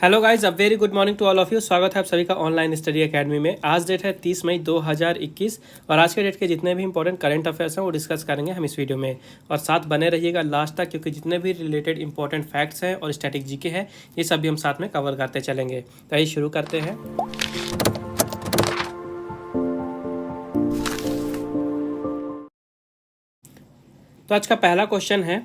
Hello guys, a very good morning to all of you. स्वागत है आप सभी का ऑनलाइन स्टडी एकेडमी में। आज डेट है 30 मई 2021 और आज के डेट के जितने भी इंपॉर्टेंट करंट अफेयर्स हैं वो डिस्कस करेंगे हम इस वीडियो में। और साथ बने रहिएगा लास्ट तक, क्योंकि जितने भी रिलेटेड इंपॉर्टेंट फैक्ट्स हैं और स्टैटिक जीके हैं ये सब भी हम साथ में कवर करते चलेंगे। तो आइए शुरू करते हैं। तो आज का पहला क्वेश्चन है,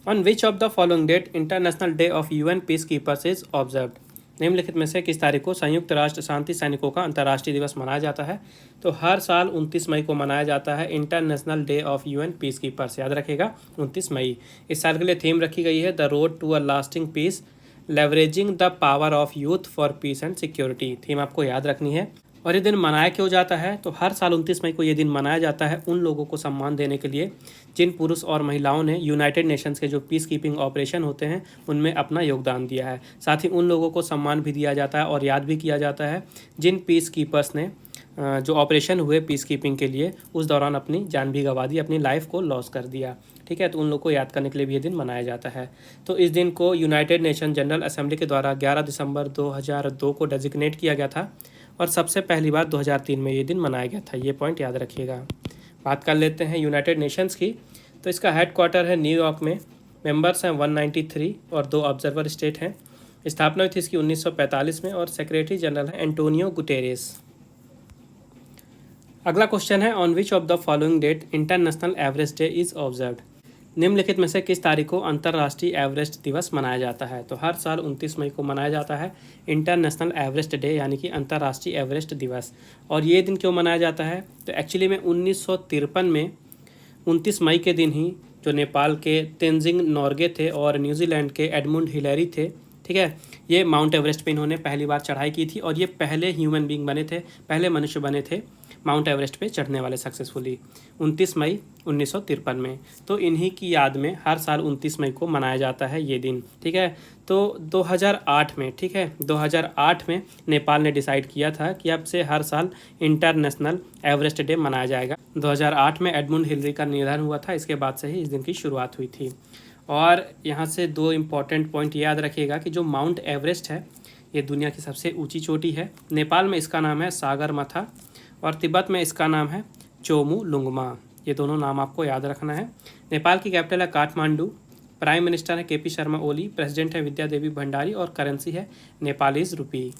on which of the following date international day of UN peacekeepers is observed. निम्नलिखित में से किस तारीख को संयुक्त राष्ट्र शांति सैनिकों का अंतर्राष्ट्रीय दिवस मनाया जाता है। तो हर साल 29 मई को मनाया जाता है international day of UN peace keepers. याद रखेगा 29 मई। इस साल के लिए थीम रखी गई है the road to a lasting peace leveraging the power of youth for peace and security. Theme आपको याद रखनी है। और ये दिन मनाया क्यों जाता है? तो हर साल 29 मई को ये दिन मनाया जाता है उन लोगों को सम्मान देने के लिए जिन पुरुष और महिलाओं ने यूनाइटेड नेशंस के जो पीस कीपिंग ऑपरेशन होते हैं उनमें अपना योगदान दिया है। साथ ही उन लोगों को सम्मान भी दिया जाता है और याद भी किया जाता है जिन पीस कीपर्स ने जो ऑपरेशन हुए पीस कीपिंग के लिए उस दौरान अपनी जान भी गंवा दी, अपनी लाइफ को लॉस कर दिया। ठीक है, तो उन लोग को याद करने के लिए भी ये दिन मनाया जाता है। तो इस दिन को यूनाइटेड नेशन जनरल असेंबली के द्वारा 11 दिसंबर 2002 को डेजिग्नेट किया गया था और सबसे पहली बार 2003 में ये दिन मनाया गया था। ये पॉइंट याद रखिएगा। बात कर लेते हैं यूनाइटेड नेशंस की। तो इसका हेड क्वार्टर है न्यूयॉर्क में। मेंबर्स हैं 193 और 2 ऑब्जर्वर स्टेट हैं। स्थापना हुई थी इसकी 1945 में और सेक्रेटरी जनरल है एंटोनियो गुटेरेस। अगला क्वेश्चन है, on which of the following date international Everest day is observed. निम्नलिखित में से किस तारीख को अंतर्राष्ट्रीय एवरेस्ट दिवस मनाया जाता है। तो हर साल 29 मई को मनाया जाता है इंटरनेशनल एवरेस्ट डे, यानी कि अंतर्राष्ट्रीय एवरेस्ट दिवस। और ये दिन क्यों मनाया जाता है? तो एक्चुअली में 1953 में 29 मई के दिन ही जो नेपाल के तेंजिंग नोर्गे थे और न्यूजीलैंड के एडमुंड हिलेरी थे, ठीक है, ये माउंट एवरेस्ट पे इन्होंने पहली बार चढ़ाई की थी और ये पहले ह्यूमन बींग बने थे, पहले मनुष्य बने थे माउंट एवरेस्ट पे चढ़ने वाले सक्सेसफुली 29 मई 1953 में। तो इन्हीं की याद में हर साल 29 मई को मनाया जाता है ये दिन। ठीक है, तो 2008 में, ठीक है, 2008 में नेपाल ने डिसाइड किया था कि अब से हर साल इंटरनेशनल एवरेस्ट डे मनाया जाएगा। 2008 में एडमुंड हिलरी का निधन हुआ था, इसके बाद से ही इस दिन की शुरुआत हुई थी। और यहाँ से 2 इम्पॉर्टेंट पॉइंट याद रखिएगा कि जो माउंट एवरेस्ट है ये दुनिया की सबसे ऊंची चोटी है। नेपाल में इसका नाम है सागरमाथा और तिब्बत में इसका नाम है चोमू लुंगमा। ये दोनों नाम आपको याद रखना है। नेपाल की कैपिटल है काठमांडू। प्राइम मिनिस्टर है केपी शर्मा ओली। प्रेसिडेंट है विद्या देवी भंडारी और करेंसी है नेपालीज रुपी।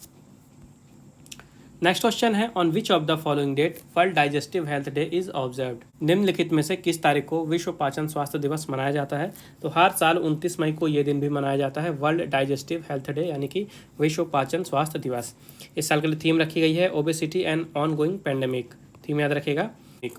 नेक्स्ट क्वेश्चन है, on which of the following date world digestive health day is observed. निम्नलिखित में से किस तारीख को विश्व पाचन स्वास्थ्य दिवस मनाया जाता है। तो हर साल 29 मई को ये दिन भी मनाया जाता है वर्ल्ड डाइजेस्टिव हेल्थ डे, यानी कि विश्व पाचन स्वास्थ्य दिवस। इस साल के लिए थीम रखी गई है obesity and on going pandemic. Theme याद रखेगा।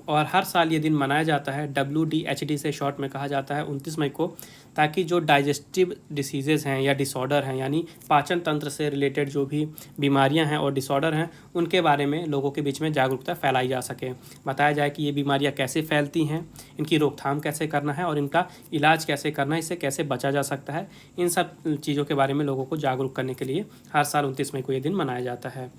और हर साल ये दिन मनाया जाता है WDHD से शॉर्ट में कहा जाता है 29 मई को, ताकि जो डाइजेस्टिव डिसीजेज़ हैं या डिसऑर्डर हैं, यानी पाचन तंत्र से रिलेटेड जो भी बीमारियां हैं और डिसऑर्डर हैं उनके बारे में लोगों के बीच में जागरूकता फैलाई जा सके। बताया जाए कि ये बीमारियां कैसे फैलती हैं, इनकी रोकथाम कैसे करना है और इनका इलाज कैसे करना है, इससे कैसे बचा जा सकता है। इन सब चीज़ों के बारे में लोगों को जागरूक करने के लिए हर साल 29 मई को ये दिन मनाया जाता है।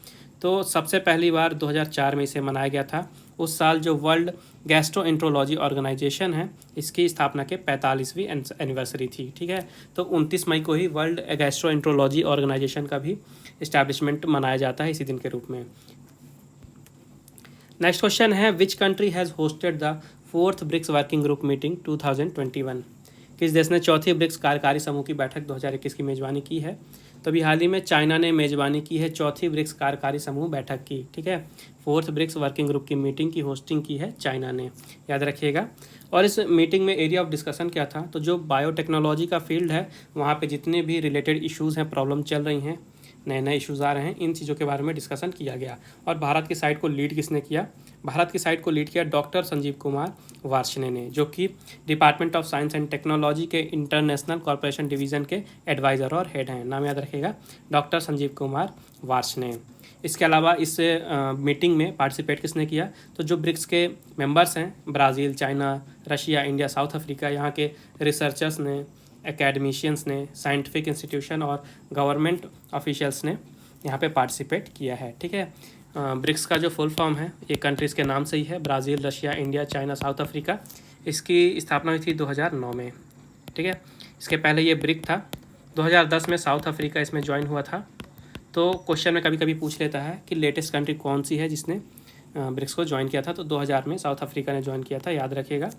तो सबसे पहली बार 2004 में इसे मनाया गया था। उस साल जो वर्ल्ड गैस्ट्रोएंट्रोलॉजी ऑर्गेनाइजेशन है इसकी स्थापना के 45वीं एनिवर्सरी थी। ठीक है, तो 29 मई को ही वर्ल्ड गैस्ट्रोएंट्रोलॉजी ऑर्गेनाइजेशन का भी इस्टेब्लिशमेंट मनाया जाता है इसी दिन के रूप में। नेक्स्ट क्वेश्चन है, which country has hosted the 4th BRICS working group meeting 2021। किस देश ने 4थी ब्रिक्स कार्यकारी समूह की बैठक 2021 की मेजबानी की है। तो अभी हाल ही में चाइना ने मेजबानी की है 4थी ब्रिक्स कार्यकारी समूह बैठक की। ठीक है, 4th ब्रिक्स वर्किंग ग्रुप की मीटिंग की होस्टिंग की है चाइना ने, याद रखिएगा। और इस मीटिंग में एरिया ऑफ डिस्कशन क्या था? तो जो बायोटेक्नोलॉजी का फील्ड है वहाँ पे जितने भी रिलेटेड इश्यूज़ हैं, प्रॉब्लम चल रही हैं, नए नए इश्यूज़ आ रहे हैं, इन चीज़ों के बारे में डिस्कशन किया गया। और भारत की साइड को लीड किसने किया? भारत की साइड को लीड किया डॉक्टर संजीव कुमार वार्ष्णेय ने, जो कि department of science and technology के इंटरनेशनल कॉर्पोरेशन डिवीज़न के एडवाइज़र और हेड हैं। नाम याद रखिएगा, डॉक्टर संजीव कुमार वार्ष्णेय। इसके अलावा इस मीटिंग में पार्टिसिपेट किसने किया? तो जो ब्रिक्स के मेंबर्स हैं, Brazil, China, Russia, India, south Africa, यहाँ के रिसर्चर्स ने, एकेडमिशियंस ने, साइंटिफिक इंस्टीट्यूशन और गवर्नमेंट ऑफिशियल्स ने यहाँ पे पार्टिसिपेट किया है। ठीक है, ब्रिक्स का जो फुल फॉर्म है ये कंट्रीज़ के नाम से ही है, Brazil, Russia, India, China, south Africa. इसकी स्थापना हुई थी 2009 में। ठीक है, इसके पहले ये ब्रिक था 2010 में साउथ अफ्रीका इसमें ज्वाइन हुआ था। तो क्वेश्चन में कभी कभी पूछ लेता है कि लेटेस्ट कंट्री कौन सी है जिसने ब्रिक्स को ज्वाइन किया था। तो 2000 में साउथ अफ्रीका ने ज्वाइन किया था, याद रखिएगा।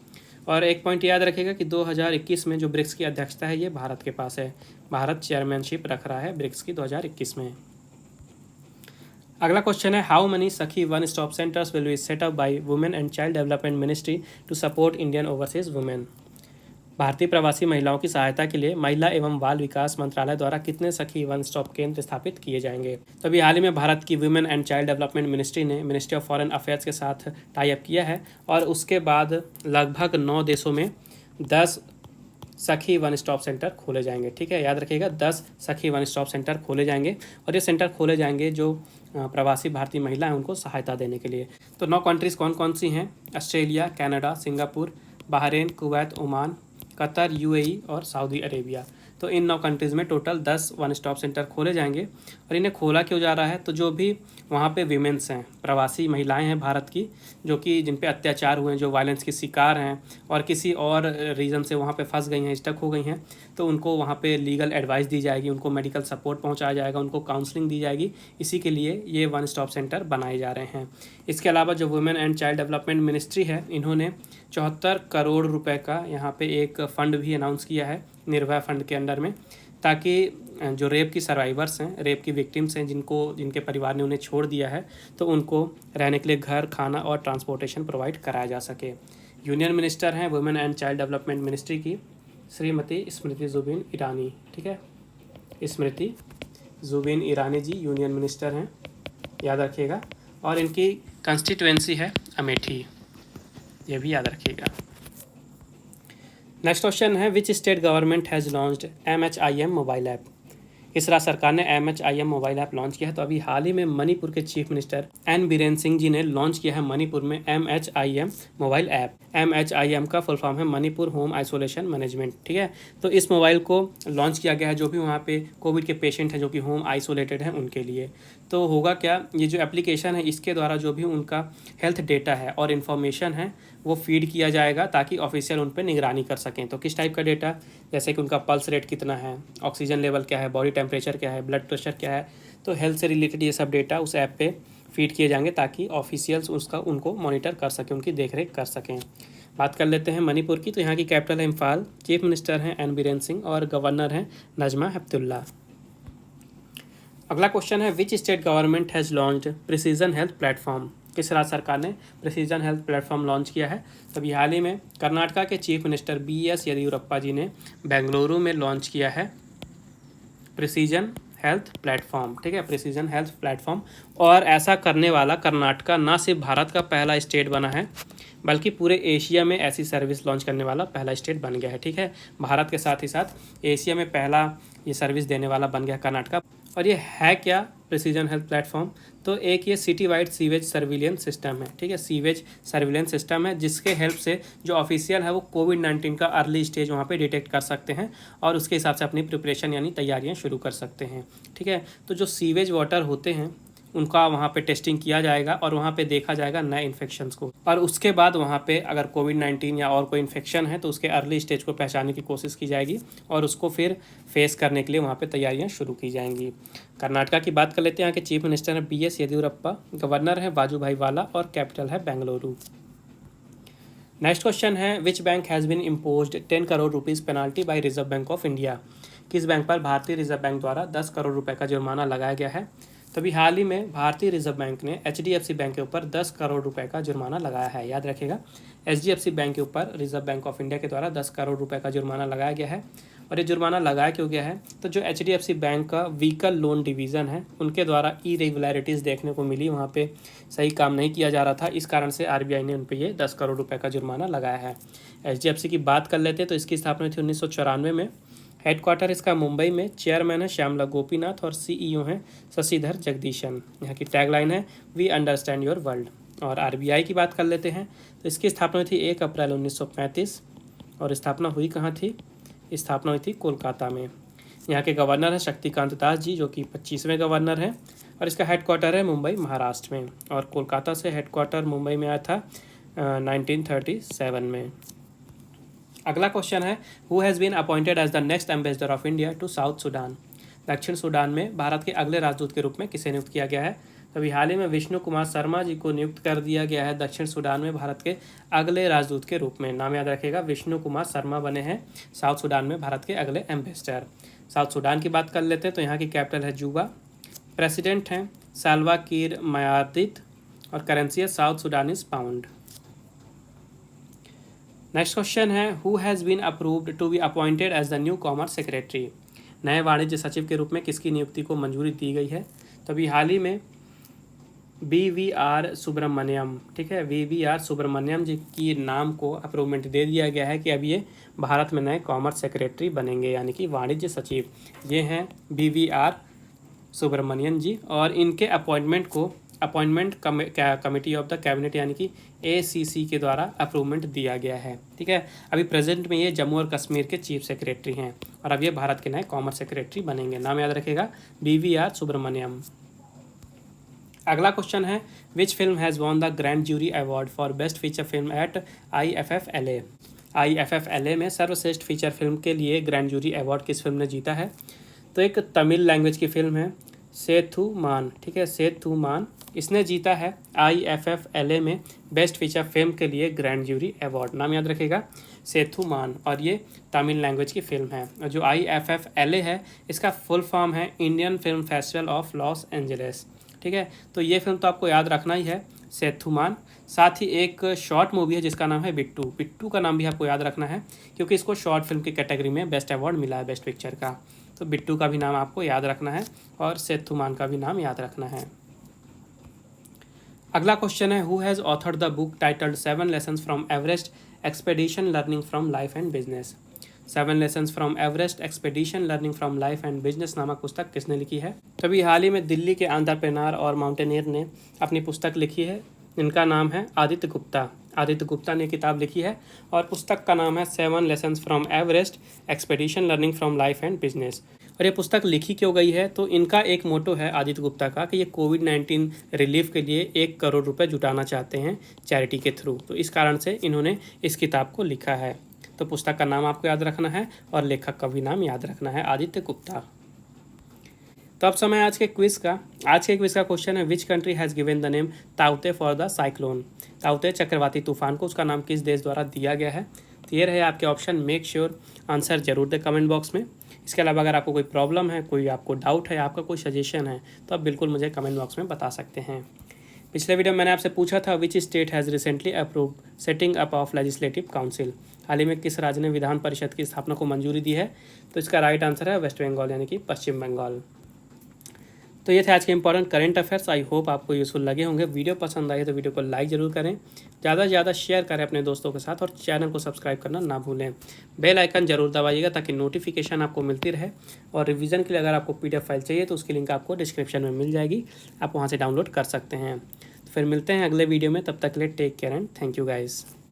और एक पॉइंट याद रखिएगा कि 2021 में जो ब्रिक्स की अध्यक्षता है ये भारत के पास है। भारत चेयरमैनशिप रख रहा है ब्रिक्स की 2021 में। अगला क्वेश्चन है, how many Sakhi one stop centers will be set up by women and child development ministry to support Indian overseas women. भारतीय प्रवासी महिलाओं की सहायता के लिए महिला एवं बाल विकास मंत्रालय द्वारा कितने सखी वन स्टॉप केंद्र स्थापित किए जाएंगे। तो अभी हाल ही में भारत की women and child development ministry ने मिनिस्ट्री ऑफ फॉरेन अफेयर्स के साथ टाई अप किया है और उसके बाद लगभग 9 देशों में 10 सखी वन स्टॉप सेंटर खोले जाएंगे। ठीक है, याद रखिएगा, 10 सखी वन स्टॉप सेंटर खोले जाएंगे और ये सेंटर खोले जाएंगे जो प्रवासी भारतीय महिला हैं उनको सहायता देने के लिए। तो 9 कंट्रीज़ कौन कौन सी हैं? Australia, Canada, Singapore, Bahrain, Kuwait, Oman, Qatar, UAE और सऊदी अरेबिया। तो इन 9 कंट्रीज़ में टोटल 10 वन स्टॉप सेंटर खोले जाएंगे। और इन्हें खोला क्यों जा रहा है? तो जो भी वहाँ पे वीमेंस हैं, प्रवासी महिलाएं हैं भारत की, जो कि जिन पे अत्याचार हुए हैं, जो वायलेंस की शिकार हैं और किसी और रीज़न से वहाँ पे फंस गई हैं, स्टक हो गई हैं, तो उनको वहाँ पे लीगल एडवाइस दी जाएगी, उनको मेडिकल सपोर्ट पहुँचाया जाएगा, उनको काउंसलिंग दी जाएगी। इसी के लिए ये वन स्टॉप सेंटर बनाए जा रहे हैं। इसके अलावा जो women and child development ministry है, इन्होंने 74 करोड़ रुपए का यहाँ पे एक फ़ंड भी अनाउंस किया है निर्भया फंड के अंडर में, ताकि जो रेप की सर्वाइवर्स हैं, रेप की विक्टिम्स हैं, जिनके परिवार ने उन्हें छोड़ दिया है, तो उनको रहने के लिए घर, खाना और ट्रांसपोर्टेशन प्रोवाइड कराया जा सके। यूनियन मिनिस्टर हैं women and child development ministry की श्रीमती स्मृति जुबिन ईरानी। ठीक है, स्मृति जुबिन ईरानी जी यूनियन मिनिस्टर हैं, याद रखिएगा। और इनकी कंस्टिट्यूएंसी है अमेठी, ये भी याद रखिएगा। नेक्स्ट क्वेश्चन है, which state government has launched MHIM mobile app. किस राज्य सरकार ने MHIM मोबाइल ऐप लॉन्च किया है? तो अभी हाल ही में मणिपुर के chief minister N Biren Singh ji ने लॉन्च किया है मणिपुर में MHIM मोबाइल ऐप। MHIM का फुल फॉर्म है मणिपुर होम आइसोलेशन मैनेजमेंट। ठीक है, तो इस मोबाइल को लॉन्च किया गया है जो भी वहाँ पे कोविड के पेशेंट हैं, जो कि होम आइसोलेटेड हैं, उनके लिए। तो होगा क्या, ये जो एप्लीकेशन है इसके द्वारा जो भी उनका हेल्थ डेटा है और इन्फॉर्मेशन है वो फीड किया जाएगा ताकि ऑफिशियल उन पर निगरानी कर सकें। तो किस टाइप का डेटा? जैसे कि उनका पल्स रेट कितना है, ऑक्सीजन लेवल क्या है, बॉडी टेम्परेचर क्या है, ब्लड प्रेशर क्या है, तो हेल्थ से रिलेटेड ये सब डेटा उस ऐप पे फीड किए जाएंगे ताकि ऑफिशियल्स उसका उनको मॉनिटर कर सकें, उनकी देखरेख कर सकें। बात कर लेते हैं मणिपुर की। तो यहाँ की कैपिटल है इम्फाल, चीफ मिनिस्टर हैं एन बीरेन सिंह और गवर्नर हैं नजमा हेपतुल्ला। अगला क्वेश्चन है, which state government has launched precision health platform. किस राज्य सरकार ने प्रिसीजन हेल्थ प्लेटफॉर्म लॉन्च किया है? तभी हाल ही में कर्नाटका के चीफ मिनिस्टर BS येदियुरप्पा जी ने बेंगलुरु में लॉन्च किया है प्रिसीजन हेल्थ प्लेटफॉर्म। ठीक है, प्रिसीजन हेल्थ प्लेटफॉर्म। और ऐसा करने वाला कर्नाटका ना सिर्फ भारत का पहला स्टेट बना है बल्कि पूरे एशिया में ऐसी सर्विस लॉन्च करने वाला पहला स्टेट बन गया है। ठीक है, भारत के साथ ही साथ एशिया में पहला ये सर्विस देने वाला बन गया कर्नाटका। और ये है क्या प्रिसीजन हेल्थ प्लेटफॉर्म? तो एक ये city wide sewage surveillance system है। ठीक है, सीवेज सर्विलेंस सिस्टम है जिसके हेल्प से जो ऑफिशियल है वो कोविड-19 का अर्ली स्टेज वहाँ पे डिटेक्ट कर सकते हैं और उसके हिसाब से अपनी प्रिपरेशन यानी तैयारियाँ शुरू कर सकते हैं। ठीक है, तो जो सीवेज वाटर होते हैं उनका वहाँ पे टेस्टिंग किया जाएगा और वहाँ पे देखा जाएगा नए इन्फेक्शंस को, और उसके बाद वहाँ पे अगर कोविड-19 या और कोई इन्फेक्शन है तो उसके अर्ली स्टेज को पहचानने की कोशिश की जाएगी और उसको फिर फेस करने के लिए वहाँ पे तैयारियाँ शुरू की जाएंगी। कर्नाटका की बात कर लेते हैं। यहाँ के चीफ मिनिस्टर हैं BS येदियुरप्पा, गवर्नर हैं वाजूभाई वाला और कैपिटल है बेंगलुरु। नेक्स्ट क्वेश्चन है, which bank has been imposed 10 crore rupees penalty by Reserve Bank of India. किस बैंक पर भारतीय रिजर्व बैंक द्वारा 10 करोड़ रुपये का जुर्माना लगाया गया है? तभी हाल ही में भारतीय रिजर्व बैंक ने HDFC बैंक के ऊपर 10 करोड़ रुपए का जुर्माना लगाया है। याद रखिएगा, HDFC बैंक के ऊपर रिजर्व बैंक ऑफ इंडिया के द्वारा 10 करोड़ रुपए का जुर्माना लगाया गया है। और ये जुर्माना लगाया क्यों गया है? तो जो HDFC बैंक का व्हीकल लोन डिवीज़न है उनके द्वारा इरेगुलरिटीज़ देखने को मिली, वहाँ पे सही काम नहीं किया जा रहा था, इस कारण से RBI ने उन पर ये 10 करोड़ रुपये का जुर्माना लगाया है। HDFC की बात कर लेते हैं तो इसकी स्थापना थी 1994 में। हेडक्वार्टर इसका मुंबई में। चेयरमैन है श्यामला गोपीनाथ और CEO हैं शशिधर जगदीशन। यहाँ की टैगलाइन है वी अंडरस्टैंड योर वर्ल्ड। और RBI की बात कर लेते हैं तो इसकी स्थापना हुई थी 1 अप्रैल 1935 और स्थापना हुई कहाँ थी? स्थापना हुई थी कोलकाता में। यहाँ के गवर्नर हैं शक्तिकांत दास जी जो कि 25वें गवर्नर हैं और इसका हेडक्वार्टर है मुंबई महाराष्ट्र में। और कोलकाता से हेडक्वार्टर मुंबई में आया था 1937 में। अगला क्वेश्चन है, who has been appointed as the next ambassador of India to South Sudan. दक्षिण सूडान में भारत के अगले राजदूत के रूप में किसे नियुक्त किया गया है? तो अभी हाल ही में विष्णु कुमार शर्मा जी को नियुक्त कर दिया गया है दक्षिण सूडान में भारत के अगले राजदूत के रूप में। नाम याद रखिएगा, विष्णु कुमार शर्मा बने हैं साउथ सूडान में भारत के अगले एम्बेसडर। साउथ सूडान की बात कर लेते हैं तो यहाँ की कैपिटल है जूबा। प्रेसिडेंट हैं साल्वा कीर मायार्दित और करेंसी है south Sudanese pound. Next question है, who has been approved to be appointed as the new commerce secretary. नए वाणिज्य सचिव के रूप में किसकी नियुक्ति को मंजूरी दी गई है? तो अभी हाल ही में BVR सुब्रमण्यम, ठीक है, BVR सुब्रमण्यम जी की नाम को अप्रूवमेंट दे दिया गया है कि अब ये भारत में नए कॉमर्स सेक्रेटरी बनेंगे, यानी कि वाणिज्य सचिव। ये हैं BVR सुब्रमण्यम जी और इनके अपॉइंटमेंट को appointment committee of the cabinet यानी कि ACC के द्वारा अप्रूवमेंट दिया गया है। ठीक है, अभी प्रेजेंट में ये जम्मू और कश्मीर के चीफ सेक्रेटरी हैं और अब ये भारत के नए कॉमर्स सेक्रेटरी बनेंगे। नाम याद रखेगा, BVR सुब्रमण्यम। अगला क्वेश्चन है, which film has won the grand jury award for best feature film at IFFLA। IFFLA में सर्वश्रेष्ठ फीचर फिल्म के लिए ग्रैंड जूरी अवार्ड किस फिल्म ने जीता है? तो एक तमिल लैंग्वेज की फिल्म है सेथुमान, ठीक है, सेथुमान, इसने जीता है IFFLA में बेस्ट फीचर फिल्म के लिए ग्रैंड जूरी अवार्ड। नाम याद रखेगा, सेथुमान, और ये तमिल लैंग्वेज की फिल्म है। और जो IFFLA है इसका फुल फॉर्म है Indian film festival of Los Angeles. ठीक है, तो ये फिल्म तो आपको याद रखना ही है, सेथुमान। साथ ही एक शॉर्ट मूवी है जिसका नाम है बिट्टू। बिट्टू का नाम भी आपको याद रखना है क्योंकि इसको शॉर्ट फिल्म की कैटेगरी में बेस्ट अवार्ड मिला है, बेस्ट पिक्चर का। तो बिट्टू का भी नाम आपको याद रखना है और सेथुमान का भी नाम याद रखना है। अगला क्वेश्चन है, who has authored the book titled 7 lessons from Everest expedition learning from life and business. 7 lessons from Everest expedition learning from life and business नामक पुस्तक किसने लिखी है? तभी हाल ही में दिल्ली के एंटरप्रेन्योर और माउंटेनियर ने अपनी पुस्तक लिखी है, इनका नाम है आदित्य गुप्ता। आदित्य गुप्ता ने किताब लिखी है और पुस्तक का नाम है 7 lessons from Everest expedition learning from life and business. और ये पुस्तक लिखी क्यों गई है? तो इनका एक मोटो है आदित्य गुप्ता का कि ये कोविड-19 रिलीफ के लिए 1 करोड़ रुपए जुटाना चाहते हैं चैरिटी के थ्रू। तो इस कारण से इन्होंने इस किताब को लिखा है। तो पुस्तक का नाम आपको याद रखना है और लेखक का भी नाम याद रखना है, आदित्य गुप्ता। तो अब समय आज के क्विज का। आज के क्विज का क्वेश्चन है, which country has given the name ताउते for the cyclone. ताउते चक्रवाती तूफान को उसका नाम किस देश द्वारा दिया गया है? तो ये रहे आपके ऑप्शन। मेक श्योर आंसर जरूर दें कमेंट बॉक्स में। इसके अलावा अगर आपको कोई प्रॉब्लम है, कोई आपको डाउट है, आपका कोई सजेशन है, तो आप बिल्कुल मुझे कमेंट बॉक्स में बता सकते हैं। पिछले वीडियो में मैंने आपसे पूछा था, which state has recently approved setting up of legislative council. हाल ही में किस राज्य ने विधान परिषद की स्थापना को मंजूरी दी है? तो इसका राइट आंसर है वेस्ट बंगाल, यानी कि पश्चिम बंगाल। तो ये थे आज के important current affairs. I hope आपको यूजफुल लगे होंगे। वीडियो पसंद आई तो वीडियो को लाइक ज़रूर करें, ज़्यादा से ज़्यादा शेयर करें अपने दोस्तों के साथ और चैनल को सब्सक्राइब करना ना भूलें। बेल आइकन जरूर दबाइएगा ताकि नोटिफिकेशन आपको मिलती रहे। और रिवीजन के लिए अगर आपको PDF फाइल चाहिए तो उसकी लिंक आपको डिस्क्रिप्शन में मिल जाएगी, आप वहाँ से डाउनलोड कर सकते हैं। तो फिर मिलते हैं अगले वीडियो में, तब तक के लिए take care and thank you guys.